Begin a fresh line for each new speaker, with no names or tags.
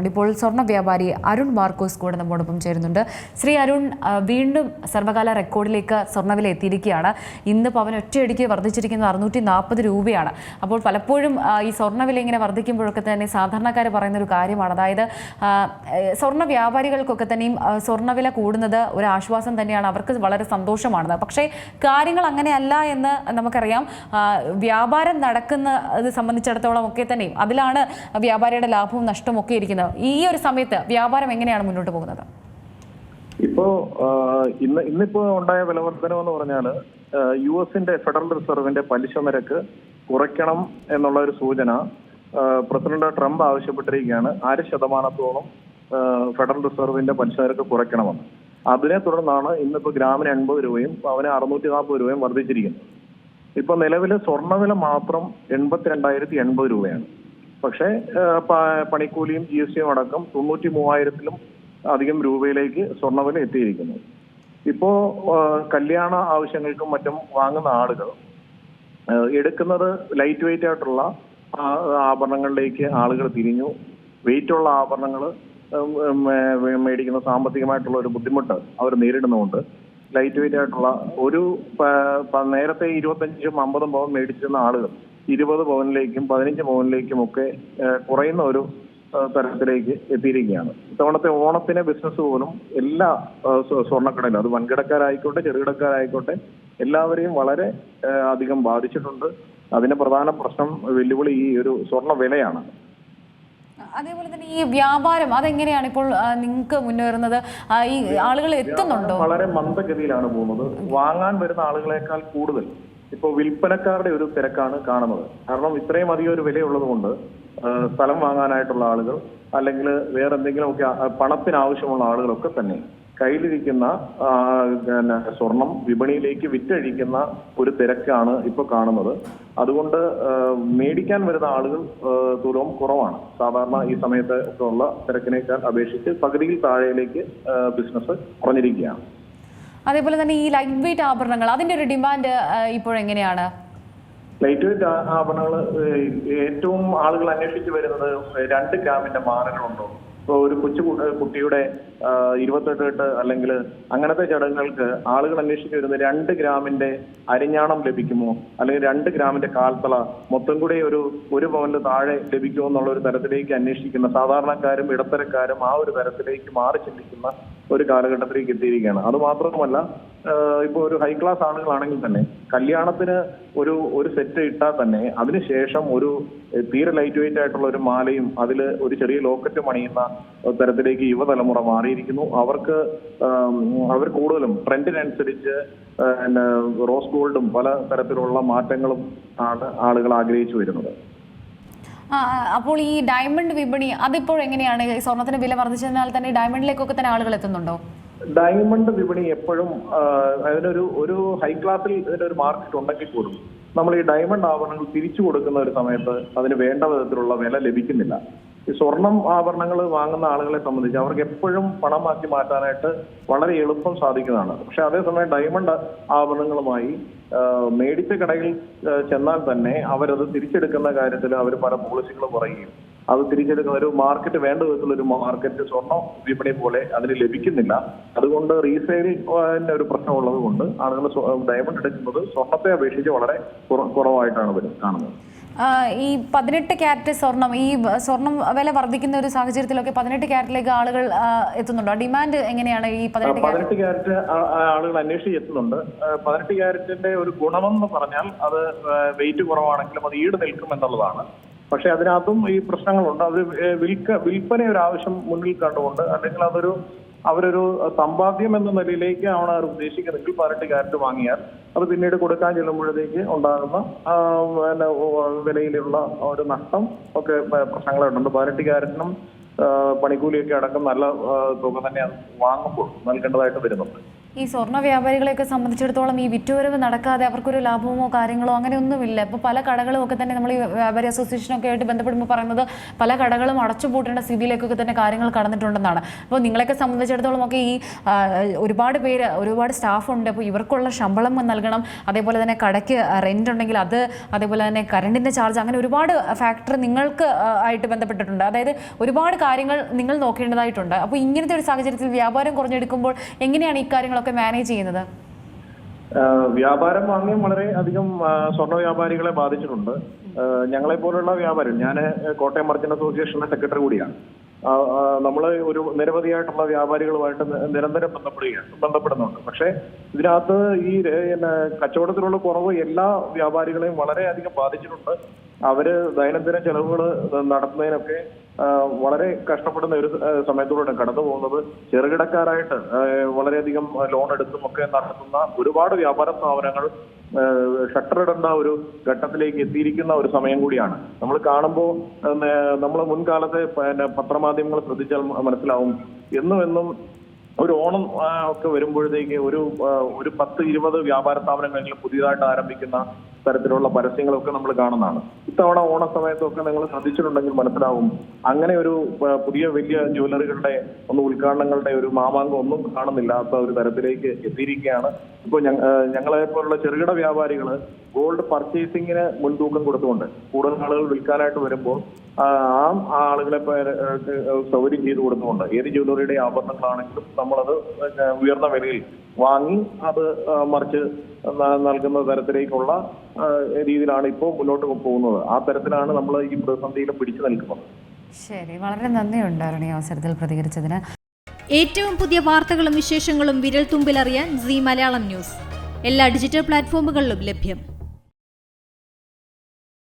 ചേരുന്നുണ്ട്. ഇപ്പോൾ സ്വർണ്ണ വ്യാപാരി അരുൺ മാർക്കോസ് കൂടെ നമ്മോടൊപ്പം ചേരുന്നുണ്ട്. ശ്രീ അരുൺ, വീണ്ടും സർവകാല റെക്കോർഡിലേക്ക് സ്വർണ്ണവില എത്തിയിരിക്കുകയാണ്. ഇന്ന് പവൻ ഒറ്റയടിക്ക് വർദ്ധിച്ചിരിക്കുന്നത് 640 രൂപയാണ്. അപ്പോൾ പലപ്പോഴും ഈ സ്വർണ്ണവില ഇങ്ങനെ വർദ്ധിക്കുമ്പോഴൊക്കെ തന്നെ സാധാരണക്കാർ പറയുന്ന ഒരു കാര്യമാണ്, അതായത് സ്വർണ്ണ വ്യാപാരികൾക്കൊക്കെ തന്നെയും സ്വർണ്ണവില കൂടുന്നത് ഒരു ആശ്വാസം തന്നെയാണ്, അവർക്ക് വളരെ സന്തോഷമാണ്. പക്ഷേ കാര്യങ്ങൾ അങ്ങനെയല്ല എന്ന് നമുക്കറിയാം. വ്യാപാരം നടക്കുന്നത് സംബന്ധിച്ചിടത്തോളം ഒക്കെ തന്നെയും അതിലാണ് വ്യാപാരിയുടെ ലാഭവും നഷ്ടവും ഒക്കെ ഇരിക്കുന്നത്. ഈ ഒരു സമയത്ത് വ്യാപാരം എങ്ങനെയാണ് മുന്നോട്ട് പോകുന്നത്?
ഇന്നിപ്പോ ഉണ്ടായ വിലവർദ്ധനം എന്ന് പറഞ്ഞാൽ US ഫെഡറൽ റിസർവിന്റെ പലിശ നിരക്ക് കുറയ്ക്കണം എന്നുള്ള ഒരു സൂചന പ്രസിഡന്റ് ട്രംപ് ആവശ്യപ്പെട്ടിരിക്കുകയാണ്. 6% ഫെഡറൽ റിസർവിന്റെ പലിശ നിരക്ക് കുറയ്ക്കണമെന്ന്. അതിനെ തുടർന്നാണ് ഇന്നിപ്പോ ഗ്രാമിന് 80 രൂപയും പവന് 640 രൂപയും വർദ്ധിച്ചിരിക്കുന്നത്. ഇപ്പൊ നിലവില് സ്വർണ്ണവില മാത്രം 82,080 രൂപയാണ്. പക്ഷേ പണിക്കൂലിയും GST അടക്കം 93,000-ലും അധികം രൂപയിലേക്ക് സ്വർണ്ണവില എത്തിയിരിക്കുന്നു. ഇപ്പോ കല്യാണ ആവശ്യങ്ങൾക്കും മറ്റും വാങ്ങുന്ന ആളുകൾ എടുക്കുന്നത് ലൈറ്റ് വെയിറ്റ് ആയിട്ടുള്ള ആഭരണങ്ങളിലേക്ക് ആളുകൾ തിരിഞ്ഞു. വെയിറ്റുള്ള ആഭരണങ്ങൾ മേടിക്കുന്ന സാമ്പത്തികമായിട്ടുള്ള ഒരു ബുദ്ധിമുട്ട് അവർ നേരിടുന്നുണ്ട്. ലൈറ്റ് വെയിറ്റ് ആയിട്ടുള്ള ഒരു നേരത്തെ 25-50 പവൻ മേടിച്ചിരുന്ന ആളുകൾ 20 പവനിലേക്കും 15 പവനിലേക്കും ഒക്കെ കുറയുന്ന ഒരു തരത്തിലേക്ക് എത്തിയിരിക്കുകയാണ്. ഇത്തവണത്തെ ഓണത്തിന് ബിസിനസ് പോലും എല്ലാ സ്വർണ്ണക്കടയിലും, അത് വൻകിടക്കാരായിക്കോട്ടെ ചെറുകിടക്കാരായിക്കോട്ടെ, എല്ലാവരെയും വളരെ അധികം ബാധിച്ചിട്ടുണ്ട്. അതിന്റെ പ്രധാന പ്രശ്നം, വെല്ലുവിളി ഈ ഒരു സ്വർണ്ണ വിലയാണ്.
അതേപോലെ തന്നെ ഈ വ്യാപാരം അതെങ്ങനെയാണ് ഇപ്പോൾ നിങ്ങൾക്ക് മുന്നേറുന്നത്? ഈ ആളുകൾ എത്തുന്നുണ്ടോ?
വളരെ മന്ദഗതിയിലാണ് പോകുന്നത്. വാങ്ങാൻ വരുന്ന ആളുകളെക്കാൾ കൂടുതൽ ഇപ്പോൾ വിൽപ്പനക്കാരുടെ ഒരു തിരക്കാണ് കാണുന്നത്. കാരണം ഇത്രയും അധികം ഒരു വിലയുള്ളത് കൊണ്ട് സ്ഥലം വാങ്ങാനായിട്ടുള്ള ആളുകൾ, അല്ലെങ്കിൽ വേറെ എന്തെങ്കിലുമൊക്കെ പണത്തിന് ആവശ്യമുള്ള ആളുകളൊക്കെ തന്നെ കയ്യിലിരിക്കുന്ന സ്വർണം വിപണിയിലേക്ക് വിറ്റഴിക്കുന്ന ഒരു തിരക്കാണ് ഇപ്പൊ കാണുന്നത്. അതുകൊണ്ട് മേടിക്കാൻ വരുന്ന ആളുകൾ തുലവും കുറവാണ്. സാധാരണ ഈ സമയത്ത് ഒക്കെ ഉള്ള തിരക്കിനേക്കാൾ അപേക്ഷിച്ച് പകുതിയിൽ താഴേക്ക് ബിസിനസ് കുറഞ്ഞിരിക്കുകയാണ്.
അതേപോലെ തന്നെ ഈ ലൈറ്റ് വെയിറ്റ് ആഭരണങ്ങൾ, അതിന്റെ ഒരു ഡിമാൻഡ് ഇപ്പോഴെങ്ങനെയാണ്?
ലൈറ്റ് വെയിറ്റ് ആഭരണങ്ങൾ ഏറ്റവും ആളുകൾ അന്വേഷിച്ച് വരുന്നത് 2 ഗ്രാമിന്റെ മാനങ്ങളുണ്ടോ. ഇപ്പോൾ ഒരു കുട്ടിയുടെ 28 അല്ലെങ്കിൽ അങ്ങനത്തെ ചടങ്ങുകൾക്ക് ആളുകൾ അന്വേഷിച്ച് വരുന്നത് 2 ഗ്രാമിന്റെ അരിഞ്ഞാണം ലഭിക്കുമോ, അല്ലെങ്കിൽ 2 ഗ്രാമിന്റെ കാൽത്തള മൊത്തം കൂടി ഒരു പവനിൽ താഴെ ലഭിക്കുമോ എന്നുള്ള ഒരു തരത്തിലേക്ക് അന്വേഷിക്കുന്ന സാധാരണക്കാരും ഇടത്തരക്കാരും ആ ഒരു തരത്തിലേക്ക് മാറി ചിന്തിക്കുന്ന ഒരു കാലഘട്ടത്തിലേക്ക് എത്തിയിരിക്കുകയാണ്. അത് മാത്രമല്ല, ഇപ്പോൾ ഒരു ഹൈ ക്ലാസ് ആളുകളാണെങ്കിൽ തന്നെ കല്യാണത്തിന് ഒരു സെറ്റ് ഇട്ടാൽ തന്നെ അതിനുശേഷം ഒരു തീരെ ലൈറ്റ് വെയിറ്റ് ആയിട്ടുള്ള ഒരു മാലയും അതിൽ ഒരു ചെറിയ ലോക്കറ്റും അണിയുന്ന തരത്തിലേക്ക് യുവതലമുറ മാറിയിരിക്കുന്നു. അവർ കൂടുതലും ട്രെൻഡിനനുസരിച്ച് റോസ് ഗോൾഡും പല തരത്തിലുള്ള മാറ്റങ്ങളും ആണ് ആളുകൾ ആഗ്രഹിച്ചു വരുന്നത്.
അപ്പോൾ ഈ ഡയമണ്ട് വിപണി അതിപ്പോൾ എങ്ങനെയാണ്? സ്വർണത്തിന് വില വർദ്ധിച്ചതിനാൽ തന്നെ ഡയമണ്ടിലേക്കൊക്കെ തന്നെ ആളുകൾ എത്തുന്നുണ്ടോ?
ഡയമണ്ട് വിപണി എപ്പോഴും ഒരു ഹൈ ക്ലാസ്സിൽ ഇതിനൊരു മാർക്കറ്റ് ഉണ്ടെങ്കിൽ പോലും നമ്മൾ ഈ ഡയമണ്ട് ആഭരണങ്ങൾ തിരിച്ചു കൊടുക്കുന്ന ഒരു സമയത്ത് അതിന് വേണ്ട വിധത്തിലുള്ള വില ലഭിക്കുന്നില്ല. ഈ സ്വർണം ആഭരണങ്ങൾ വാങ്ങുന്ന ആളുകളെ സംബന്ധിച്ച് അവർക്ക് എപ്പോഴും പണമാക്കി മാറ്റാനായിട്ട് വളരെ എളുപ്പം സാധിക്കുന്നതാണ്. പക്ഷെ അതേസമയം ഡയമണ്ട് ആഭരണങ്ങളുമായി മേടിച്ച കടയിൽ ചെന്നാൽ തന്നെ അവരത് തിരിച്ചെടുക്കുന്ന കാര്യത്തിൽ അവർ പല പോളിസികൾ പറയുകയും അത് തിരിച്ചെടുക്കുന്ന ഒരു മാർക്കറ്റ് വേണ്ട വിധത്തിലുള്ള ഒരു മാർക്കറ്റ് സ്വർണ്ണ വിപണി പോലെ അതിന് ലഭിക്കുന്നില്ല. അതുകൊണ്ട് റീസെയിലിന്റെ ഒരു പ്രശ്നമുള്ളത് കൊണ്ട് ആളുകൾ ഡയമണ്ട് എടുക്കുന്നത് സ്വർണ്ണത്തെ അപേക്ഷിച്ച് വളരെ കുറവായിട്ടാണ് കാണുന്നത്.
ഈ 18 ക്യാരറ്റ് സ്വർണം, ഈ സ്വർണം വില വർദ്ധിക്കുന്ന ഒരു സാഹചര്യത്തിലൊക്കെ 18 ക്യാരറ്റിലേക്ക് ആളുകൾ എത്തുന്നുണ്ടോ? ഡിമാൻഡ് എങ്ങനെയാണ്? ഈ
18 ക്യാരറ്റ് ആളുകൾ അന്വേഷിച്ച് എത്തുന്നുണ്ട്. 18 ക്യാരറ്റിന്റെ ഒരു ഗുണമെന്ന് പറഞ്ഞാൽ അത് വെയിറ്റ് കുറവാണെങ്കിലും അത് ഈട് നിൽക്കും എന്നുള്ളതാണ്. പക്ഷെ അതിനകത്തും ഈ പ്രശ്നങ്ങളുണ്ട്. അത് വിൽപ്പന ഒരു ആവശ്യം മുന്നിൽ കണ്ടുകൊണ്ട്, അല്ലെങ്കിൽ അവരൊരു സമ്പാദ്യം എന്ന നിലയിലേക്ക് ആണ് അവർ ഉദ്ദേശിക്കുന്നെങ്കിൽ 18 ക്യാരറ്റ് വാങ്ങിയാൽ അത് പിന്നീട് കൊടുക്കാൻ ചെല്ലുമ്പോഴത്തേക്ക് ഉണ്ടാകുന്ന വിലയിലുള്ള ഒരു നഷ്ടം ഒക്കെ പ്രശ്നങ്ങളുണ്ട്. 18 ക്യാരറ്റിനും പണിക്കൂലിയൊക്കെ അടക്കം നല്ല തുക തന്നെ അത് വാങ്ങുമ്പോൾ നൽകേണ്ടതായിട്ട് വരുന്നുണ്ട്.
ഈ സ്വർണ്ണ വ്യാപാരികളെയൊക്കെ സംബന്ധിച്ചിടത്തോളം ഈ വിറ്റുവരവ് നടക്കാതെ അവർക്കൊരു ലാഭമോ കാര്യങ്ങളോ അങ്ങനെയൊന്നുമില്ല. ഇപ്പോൾ പല കടകളും ഒക്കെ തന്നെ നമ്മൾ ഈ വ്യാപാരി അസോസിയേഷനൊക്കെ ആയിട്ട് ബന്ധപ്പെടുമ്പോൾ പറയുന്നത് പല കടകളും അടച്ചുപൂട്ടേണ്ട സ്ഥിതിയിലേക്കൊക്കെ തന്നെ കാര്യങ്ങൾ കടന്നിട്ടുണ്ടെന്നാണ്. അപ്പോൾ നിങ്ങളെയൊക്കെ സംബന്ധിച്ചിടത്തോളം ഒക്കെ ഈ ഒരുപാട് സ്റ്റാഫുണ്ട്. അപ്പോൾ ഇവർക്കുള്ള ശമ്പളം നൽകണം, അതേപോലെ തന്നെ കടയ്ക്ക് റെൻ്റ് ഉണ്ടെങ്കിൽ അത്, അതേപോലെ തന്നെ കറണ്ടിൻ്റെ ചാർജ്, അങ്ങനെ ഒരുപാട് ഫാക്ടർ നിങ്ങൾക്ക് ആയിട്ട് ബന്ധപ്പെട്ടിട്ടുണ്ട്. അതായത് ഒരുപാട് കാര്യങ്ങൾ നിങ്ങൾ നോക്കേണ്ടതായിട്ടുണ്ട്. അപ്പോൾ ഇങ്ങനത്തെ ഒരു സാഹചര്യത്തിൽ വ്യാപാരം കുറഞ്ഞെടുക്കുമ്പോൾ എങ്ങനെയാണ് ഈ കാര്യങ്ങളൊക്കെ മാനേജ് ചെയ്യുന്നത്?
വ്യാപാരം വാങ്ങിയും വളരെ അധികം സ്വർണ്ണ വ്യാപാരികളെ ബാധിച്ചിട്ടുണ്ട്. ഞങ്ങളെ പോലുള്ള വ്യാപാരം, ഞാൻ കോട്ടയം മർച്ചന്റ് അസോസിയേഷന്റെ സെക്രട്ടറി കൂടിയാണ്. നമ്മൾ ഒരു നിരവധിയായിട്ടുള്ള വ്യാപാരികളുമായിട്ട് നിരന്തരം ബന്ധപ്പെടുന്നുണ്ട്. പക്ഷേ ഇതിനകത്ത് ഈ കച്ചവടത്തിലുള്ള കുറവ് എല്ലാ വ്യാപാരികളെയും വളരെയധികം ബാധിച്ചിട്ടുണ്ട്. അവര് ദൈനംദിന ചെലവുകൾ നടത്തുന്നതിനൊക്കെ വളരെ കഷ്ടപ്പെടുന്ന ഒരു സമയത്തൂടെ കടന്നു പോകുന്നത്. ചെറുകിടക്കാരായിട്ട് വളരെയധികം ലോൺ എടുത്തും ഒക്കെ നടത്തുന്ന ഒരുപാട് വ്യാപാര സ്ഥാപനങ്ങൾ ഷട്ടറിടേണ്ട ഒരു ഘട്ടത്തിലേക്ക് എത്തിയിരിക്കുന്ന ഒരു സമയം കൂടിയാണ്. നമ്മൾ കാണുമ്പോൾ നമ്മൾ മുൻകാലത്തെ പത്രമാധ്യമങ്ങൾ ശ്രദ്ധിച്ചാൽ മനസ്സിലാവും, എന്നും ഒരു ഓണം ഒക്കെ വരുമ്പോഴത്തേക്ക് ഒരു 10-20 വ്യാപാര സ്ഥാപനങ്ങളിൽ പുതിയതായിട്ട് ആരംഭിക്കുന്ന തരത്തിലുള്ള പരസ്യങ്ങളൊക്കെ നമ്മൾ കാണുന്നതാണ്. ഇത്തവണ ഓണ സമയത്തൊക്കെ നിങ്ങൾ ശ്രദ്ധിച്ചിട്ടുണ്ടെങ്കിൽ മനസ്സിലാവും, അങ്ങനെ ഒരു പുതിയ വലിയ ജ്വല്ലറികളുടെ ഉദ്ഘാടനങ്ങളുടെ ഒരു മാമാങ്കം ഒന്നും കാണുന്നില്ലാത്ത ഒരു തരത്തിലേക്ക് എത്തിയിരിക്കുകയാണ്. ഇപ്പോൾ ഞങ്ങളെ പോലുള്ള ചെറുകിട വ്യാപാരികൾ ഗോൾഡ് പർച്ചേസിങ്ങിന് മുൻതൂക്കം കൊടുത്തുകൊണ്ട് കൂടുതൽ ആളുകൾ വിൽക്കാനായിട്ട് വരുമ്പോൾ ആ ആളുകളെ സൗകര്യം ചെയ്തു കൊടുത്തുകൊണ്ട് ഏത് ജ്വല്ലറിയുടെ ആഭരണങ്ങളാണെങ്കിലും നമ്മളത് ഉയർന്ന വിലയിൽ വാങ്ങി അത് മറിച്ച് നൽകുന്ന തരത്തിലേക്കുള്ള രീതിയിലാണ് ഇപ്പോൾ മുന്നോട്ട് പോകുന്നത്. ആ തരത്തിലാണ് നമ്മൾ ഈ പ്രതിസന്ധിയിലും പിടിച്ചു നിൽക്കുന്നത്.
ശരി, വളരെ നന്ദിയുണ്ട് അരുൺ ഈ അവസരത്തിൽ പ്രതികരിച്ചതിന്.
ഏറ്റവും പുതിയ വാർത്തകളും വിശേഷങ്ങളും വിരൽ തുമ്പിലറിയാൻ സീ മലയാളം ന്യൂസ് എല്ലാ ഡിജിറ്റൽ പ്ലാറ്റ്ഫോമുകളിലും ലഭ്യം.